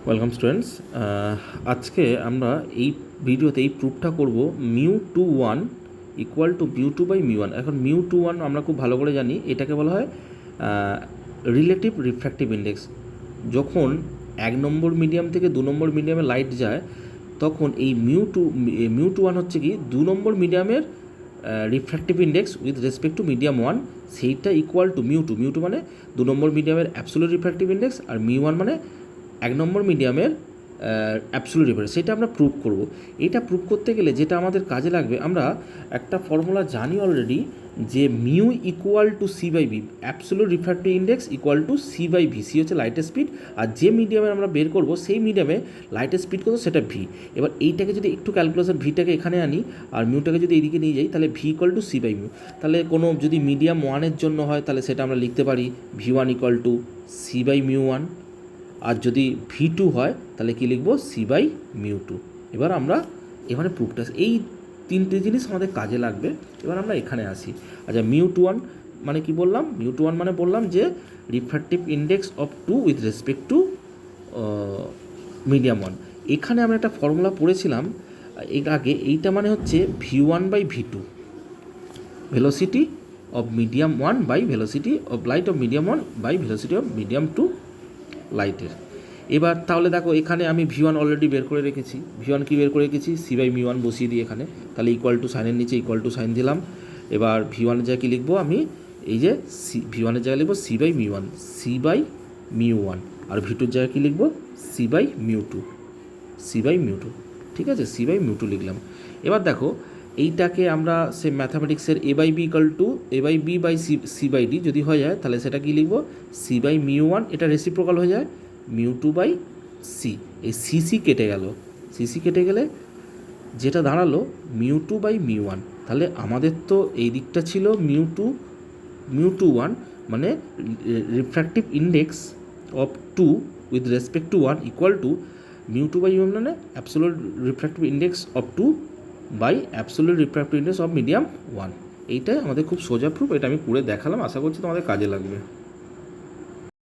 Welcome students. আজকে আমরা এই ভিডিওতে এই প্রুফটা করব μ21 ইকুয়াল টু μ2 বাই μ1। এখন μ21 আমরা খুব ভালো করে জানি, এটাকে বলা হয় রিলেটিভ রিফ্র্যাক্টিভ ইন্ডেক্স। যখন 1 নম্বর মিডিয়াম থেকে 2 নম্বর মিডিয়ামে লাইট যায় তখন এই μ21 হচ্ছে কি 2 নম্বর মিডিয়ামের refractive index with respect to medium 1, সেইটা ইকুয়াল টু μ2 মানে 2 নম্বর মিডিয়ামের অ্যাবসোলিউট রিফ্র্যাক্টিভ ইন্ডেক্স, আর μ1 মানে 1 নম্বর মিডিয়ামের অ্যাবসোলিউট রিফ্র্যাক্টিভ। সেটা আমরা প্রুভ করব। এটা প্রুভ করতে গেলে যেটা আমাদের কাজে লাগবে, আমরা একটা ফর্মুলা জানি অলরেডি যে mu equal to C by V, absolute refractive index equal to C by V. C হচ্ছে লাইটের স্পিড, আর যে মিডিয়ামে আমরা বের করব সেই মিডিয়ামে লাইটের স্পিড কত সেটা ভি। এবার এইটাকে যদি একটু ক্যালকুলেশন, ভিটাকে এখানে আনি আর মিউটাকে যদি এইদিকে নিয়ে যাই, তাহলে V equal to C by mu. তাহলে কোনো যদি মিডিয়াম 1-এর জন্য হয় তাহলে সেটা আমরা লিখতে পারি ভি1 ইকুয়াল টু সি বাই মিউ1, আর যদি ভি2 হয় তাহলে কি লিখব সি বাই μ2। এবার আমরা এখানে প্রুফটা, এই তিনটে জিনিস আমাদের কাজে লাগবে। এবার আমরা এখানে আসি। আচ্ছা, μ21 মানে কি বললাম? μ21 মানে বললাম যে refractive index of 2 with respect to medium 1। এখানে আমরা একটা ফর্মুলা পড়েছিলাম এর আগে, এইটা মানে হচ্ছে v1 by v2, velocity of medium 1 by velocity of light of medium 1 by velocity of medium 2 লাইটের। এবার তাহলে দেখো এখানে আমি v1 অলরেডি বের করে রেখেছি। v1 কি বের করে রেখেছি? সি বাই μ1 বসিয়ে দিই এখানে, তাহলে ইকুয়াল টু সাইনের নিচে ইকুয়াল টু সাইন দিলাম। এবার v1 এর জায়গায় কী লিখবো আমি? এই যে v1 এর জায়গায় লিখবো সি বাই μ1, সি বাই μ1, আর v2 জায়গায় কী লিখবো? C by μ2, C by μ2। ঠিক আছে, সি বাই μ2 লিখলাম। এবার দেখো এইটাকে আমরা সে ম্যাথামেটিক্সের A by B equal to A by B by C by D যদি হয়ে যায় তাহলে সেটা কী লিখবো? সি বাই μ1, এটা রেসিপ্রোকাল হয়ে যায় μ2 বাই সি। এই সি কেটে গেল, সি কেটে গেলে যেটা দাঁড়ালো μ2 বাই μ1। তাহলে আমাদের তো এই দিকটা ছিল μ21 মানে refractive index of 2 with respect to 1 equal to μ2 by μ1 মানে absolute refractive index of 2 by absolute refractive index of medium 1। এইটাই আমাদের খুব সোজা প্রুফ, এটা আমি করে দেখালাম, আশা করছি তোমাদের কাজে লাগবে।